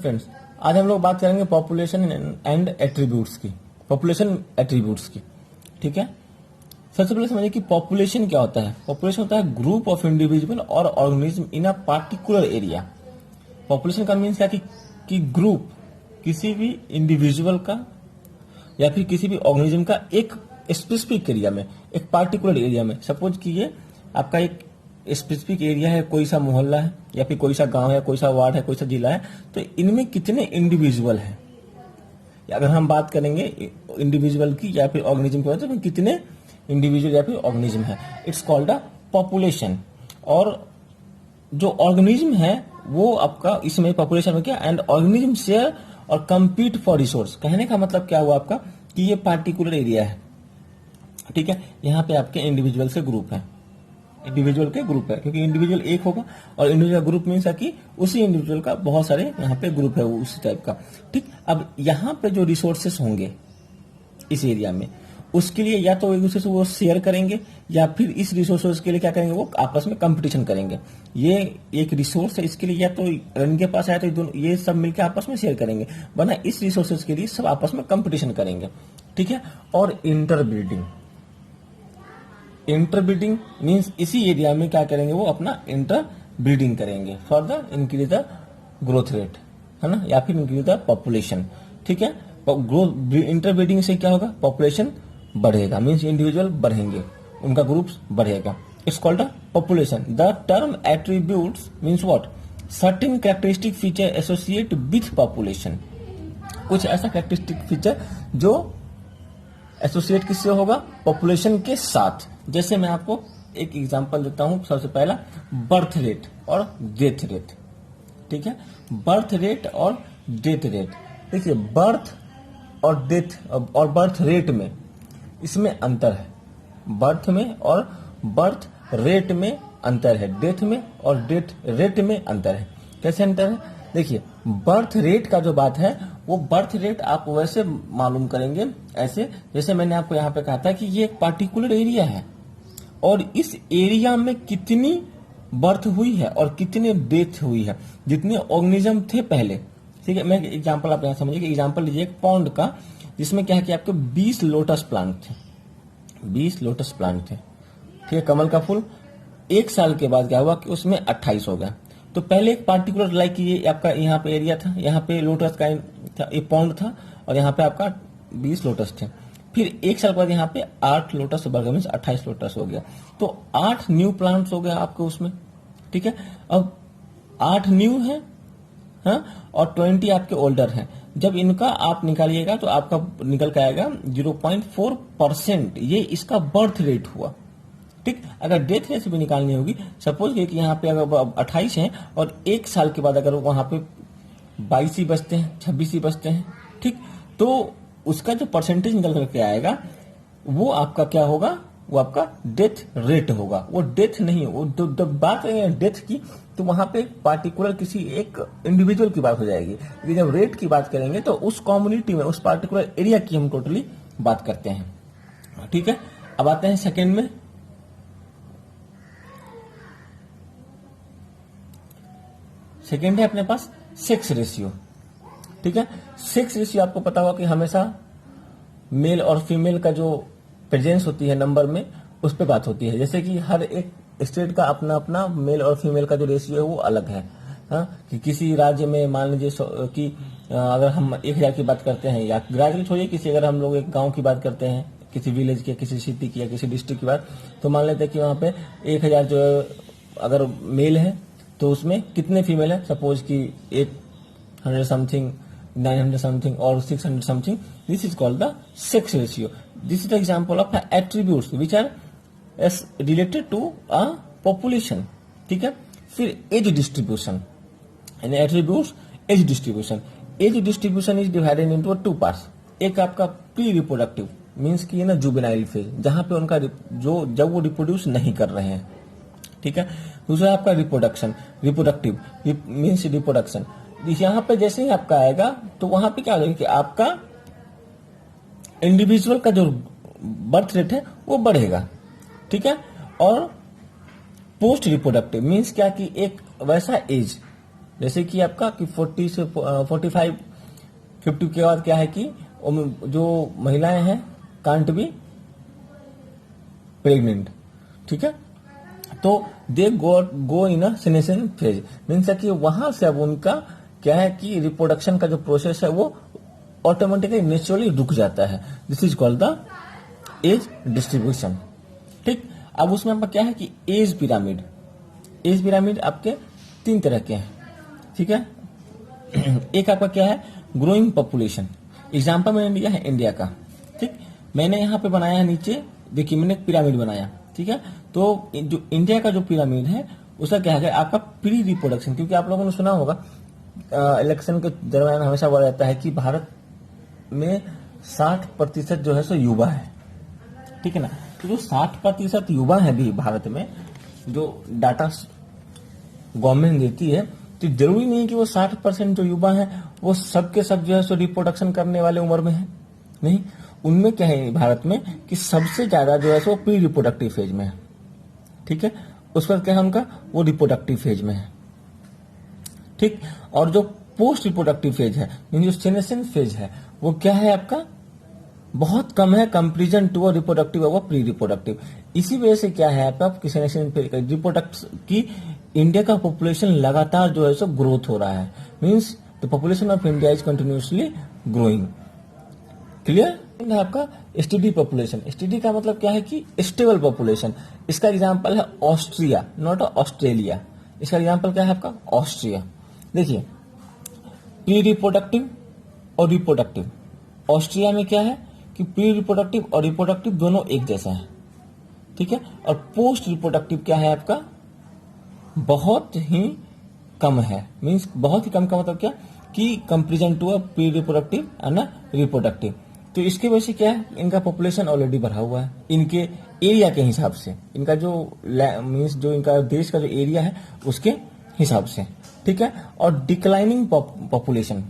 Friends, आज हम लोग बात करेंगे पॉपुलेशन एंड एट्रीब्यूट्स की, पॉपुलेशन एट्रीब्यूट्स की। ठीक है, सबसे पहले समझिए कि पॉपुलेशन क्या होता है। पॉपुलेशन होता है ग्रुप ऑफ इंडिविजुअल और organism in a particular area. Population का मीन्स क्या कि ग्रुप किसी भी इंडिविजुअल का या फिर किसी भी ऑर्गेनिज्म का एक स्पेसिफिक एरिया में, एक पार्टिकुलर एरिया में। सपोज कि ये आपका एक स्पेसिफिक एरिया है, कोई सा मोहल्ला है या फिर कोई सा गांव है, कोई सा वार्ड है, कोई सा जिला है, तो इनमें कितने इंडिविजुअल हैं। अगर हम बात करेंगे इंडिविजुअल की या फिर ऑर्गेनिज्म की बात, तो कितने इंडिविजुअल या फिर ऑर्गेनिज्म है, इट्स कॉल्ड अ पॉपुलेशन। और जो ऑर्गेनिज्म है वो आपका इसमें पॉपुलेशन में क्या, एंड ऑर्गेनिज्म शेयर और कम्पीट फॉर रिसोर्स। कहने का मतलब क्या हुआ आपका कि ये पार्टिकुलर एरिया है, ठीक है, यहाँ पे आपके इंडिविजुअल से ग्रुप है, इंडिविजुअल के ग्रुप है, क्योंकि इंडिविजुअल एक होगा और इंडिविजुअल ग्रुप मीन्स है कि उसी इंडिविजुअल का बहुत सारे यहाँ पे ग्रुप है वो उसी टाइप का। ठीक, अब यहाँ पे जो रिसोर्सेस होंगे इस एरिया में, उसके लिए या तो एक दूसरे से वो शेयर करेंगे या फिर इस रिसोर्सेज के लिए क्या करेंगे, वो आपस में कंपटीशन करेंगे। ये एक रिसोर्स है, इसके लिए या तो इनके पास आया तो दोनों ये सब मिलकर आपस में शेयर करेंगे, वरना इस रिसोर्सेज के लिए सब आपस में कंपटीशन करेंगे। ठीक है, और इंटरब्रीडिंग, इंटरब्रीडिंग मीन्स इसी एरिया में क्या करेंगे, वो अपना इंटरब्रीडिंग करेंगे for the increase the growth rate, है ना, या फिर इंक्रीज द पॉपुलेशन। ठीक है, ग्रोथ इंटरब्रीडिंग से क्या होगा, पॉपुलेशन बढ़ेगा, मीन्स इंडिविजुअल बढ़ेंगे, उनका ग्रुप्स बढ़ेगा। It's called a population. The term attributes means what, certain characteristic feature associate with population. कुछ ऐसा कैरेक्टरिस्टिक फीचर जो एसोसिएट किससे होगा, पॉपुलेशन के साथ। जैसे मैं आपको एक एग्जांपल देता हूं, सबसे पहला बर्थ रेट और डेथ रेट। ठीक है, बर्थ रेट और डेथ रेट। देखिए, बर्थ और डेथ और बर्थ रेट में इसमें अंतर है, बर्थ में और बर्थ रेट में अंतर है, डेथ में और डेथ रेट में अंतर है। कैसे अंतर है, देखिए, बर्थ रेट का जो बात है, वो बर्थ रेट आप वैसे मालूम करेंगे ऐसे, जैसे मैंने आपको यहाँ पे कहा था कि ये एक पार्टिकुलर एरिया है और इस एरिया में कितनी बर्थ हुई है और कितनी डेथ हुई है, जितने ऑर्गेनिज्म थे पहले। ठीक है, मैं एग्जांपल आप यहाँ समझिए कि एग्जांपल लीजिए एक पॉन्ड का, जिसमें क्या है कि आपके 20 लोटस प्लांट थे, 20 लोटस प्लांट थे। ठीक है, कमल का फूल। एक साल के बाद क्या हुआ कि उसमें 28 हो गया। तो पहले एक पार्टिकुलर लाइक ये आपका यहाँ पे एरिया था, यहाँ पे लोटस का ये पॉन्ड था और यहाँ पे आपका 20 लोटस थे। फिर एक साल बाद यहाँ पे 8 लोटस बढ़ गया, मीन्स 28 लोटस हो गया। तो 8 न्यू प्लांट्स हो गया आपके उसमें। ठीक है, अब 8 न्यू है, हाँ, और 20 आपके ओल्डर हैं। जब इनका आप निकालिएगा तो आपका निकल के आएगा 0.4%, ये इसका बर्थ रेट हुआ। ठीक, अगर डेथ रेट से भी निकालनी होगी, सपोज कि यहाँ पे अगर 28 हैं और एक साल के बाद अगर वहां पे 22 ही बचते हैं, 26 ही बचते हैं, ठीक, तो उसका जो परसेंटेज निकल करके आएगा वो आपका क्या होगा, वो आपका डेथ रेट होगा। वो डेथ नहीं, वो बात करेंगे डेथ की तो वहां पे पार्टिकुलर किसी एक इंडिविजुअल की बात हो जाएगी, लेकिन जब रेट की बात करेंगे तो उस कम्युनिटी में, उस पार्टिकुलर एरिया की हम टोटली बात करते हैं। ठीक है, अब आते हैं सेकेंड में। सेकेंड है अपने पास सेक्स रेशियो। ठीक है, सेक्स रेशियो आपको पता होगा कि हमेशा मेल और फीमेल का जो प्रेजेंस होती है नंबर में, उस पर बात होती है। जैसे कि हर एक स्टेट का अपना अपना मेल और फीमेल का जो रेशियो है वो अलग है। हाँ, कि किसी राज्य में मान लीजिए कि अगर हम 1000 की बात करते हैं, या राज्य छोड़िए, किसी अगर हम लोग एक गांव की बात करते हैं, किसी विलेज की, किसी सिटी की या किसी डिस्ट्रिक्ट की बात, तो मान लेते हैं कि वहाँ पे 1000 जो अगर मेल है तो उसमें कितने फीमेल है, सपोज कि 800 समथिंग, 900 समथिंग और 600 something. This is called the sex ratio. This is the example of attributes which are related to a population. ठीक है, फिर एज डिस्ट्रीब्यूशन, यानी attributes age distribution. Age distribution is divided into 2 parts. एक आपका pre reproductive means की ना juvenile phase, जहां पे उनका जो जब वो रिप्रोड्यूस नहीं कर रहे हैं। ठीक है, दूसरा आपका रिप्रोडक्शन, रिप्रोडक्टिव मीन्स रिप्रोडक्शन। यहाँ पे जैसे ही आपका आएगा तो वहां पे क्या होगा कि आपका इंडिविजुअल का जो बर्थ रेट है वो बढ़ेगा। ठीक है, और पोस्ट रिप्रोडक्टिव मीन्स क्या कि एक वैसा एज जैसे कि आपका कि 40 से 45 50 के बाद क्या है कि जो महिलाएं हैं कांट बी प्रेग्नेंट, ठीक है। तो दे गो इन अ सेनेशन फेज, मीन्स कि वहां से अब उनका क्या है कि रिप्रोडक्शन का जो प्रोसेस है वो ऑटोमेटिकली नेचुरली रुक जाता है। This is called the age distribution, ठीक। अब उसमें आपका क्या है कि एज पिरामिड, एज पिरामिड आपके 3 तरह के हैं, ठीक है। एक आपका क्या है ग्रोइंग पॉपुलेशन, एग्जाम्पल मैंने लिया है इंडिया का, ठीक। मैंने यहाँ पे बनाया है नीचे, देखिए मैंने एक पिरामिड बनाया, ठीक है। तो जो इंडिया का जो पिरामिड है उसका क्या है आपका प्री रिप्रोडक्शन, क्योंकि आप लोगों ने सुना होगा इलेक्शन के दरमियान हमेशा बोला जाता है कि भारत में 60% जो है सो युवा है, ठीक है ना। तो जो 60% युवा है भी भारत में, जो डाटा गवर्नमेंट देती है, तो जरूरी नहीं कि वो 60% जो युवा है वो सब के सब जो है सो रिप्रोडक्शन करने वाले उम्र में है, नहीं। उनमें क्या है भारत में कि सबसे ज्यादा जो है सो प्री रिप्रोडक्टिव फेज में है, ठीक है। उस पर क्या है उनका वो रिप्रोडक्टिव फेज में है, ठीक। और जो पोस्ट रिप्रोडक्टिव फेज है, जो सेनेशन फेज है, वो क्या है आपका बहुत कम है कंपेरिजन टू रिप्रोडक्टिव और प्री रिप्रोडक्टिव। इसी वजह से क्या है आपका सेनेशन रिप्रोडक्ट की इंडिया का पॉपुलेशन लगातार जो है सो ग्रोथ हो रहा है, means the population of India is continuously growing. Clear है आपका स्टडी पॉपुलेशन, स्टडी का मतलब क्या है कि स्टेबल पॉपुलेशन। इसका एग्जांपल है ऑस्ट्रिया, नॉट ऑस्ट्रेलिया। इसका एग्जांपल क्या है आपका ऑस्ट्रिया। देखिए प्री रिप्रोडक्टिव और रिप्रोडक्टिव, ऑस्ट्रिया में क्या है कि प्री रिप्रोडक्टिव और रिप्रोडक्टिव दोनों एक जैसा है, ठीक है। और पोस्ट रिप्रोडक्टिव क्या है आपका बहुत ही कम है, मींस बहुत ही कम का मतलब क्या कि comparison to a pre reproductive and reproductive. तो इसकी वजह से क्या है इनका पॉपुलेशन ऑलरेडी बढ़ा हुआ है इनके एरिया के हिसाब से, इनका जो मींस जो इनका देश का जो एरिया है उसके हिसाब से, ठीक है। और डिक्लाइनिंग पॉपुलेशन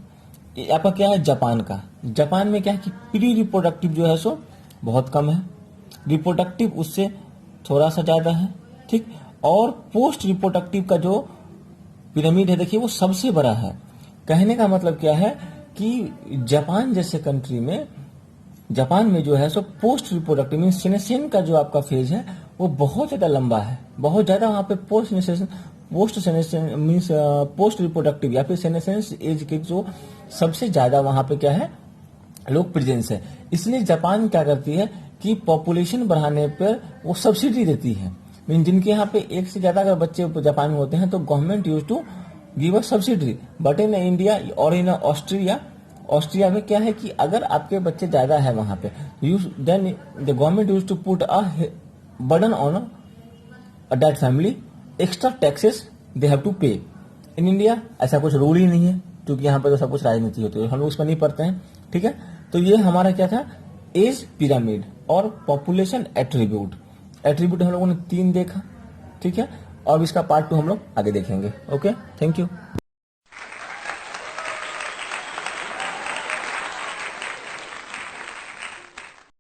आपका क्या है जापान का, जापान में क्या है कि प्री रिप्रोडक्टिव जो है सो बहुत कम है, रिप्रोडक्टिव उससे थोड़ा सा ज्यादा है, ठीक। और पोस्ट रिप्रोडक्टिव का जो पिरामिड है देखिए वो सबसे बड़ा है। कहने का मतलब क्या है कि जापान जैसे कंट्री में, जापान में जो है सो पोस्ट रिप्रोडक्टिव मीन सेनेशन का जो आपका फेज है वो बहुत ज्यादा लंबा है, बहुत ज्यादा वहां पे पोस्ट सेनेशन मीन्स पोस्ट रिप्रोडक्टिव या फिर सेनेशन एज के जो सबसे ज्यादा वहां पे क्या है लोग प्रेजेंस है। इसलिए जापान क्या करती है कि पॉपुलेशन बढ़ाने पर वो सब्सिडी देती है, मीन जिनके यहाँ पे एक से ज्यादा अगर बच्चे जापान में होते हैं तो government use to give a subsidy. But in India और इन ऑस्ट्रिया, ऑस्ट्रिया में क्या है कि अगर आपके बच्चे ज्यादा है वहां पे then the government use to put a burden on that family, extra taxes they have to pay. In India ऐसा कुछ रूल ही नहीं है, क्योंकि यहाँ पे तो सब कुछ राजनीति होती है, हम लोग उसमें नहीं पढ़ते हैं, ठीक है। तो ये हमारा क्या था एज पिरामिड और पॉपुलेशन एट्रीब्यूट। एट्रीब्यूट हम लोगों ने 3 देखा, ठीक है। और इसका पार्ट 2 हम लोग आगे देखेंगे। Okay, thank you.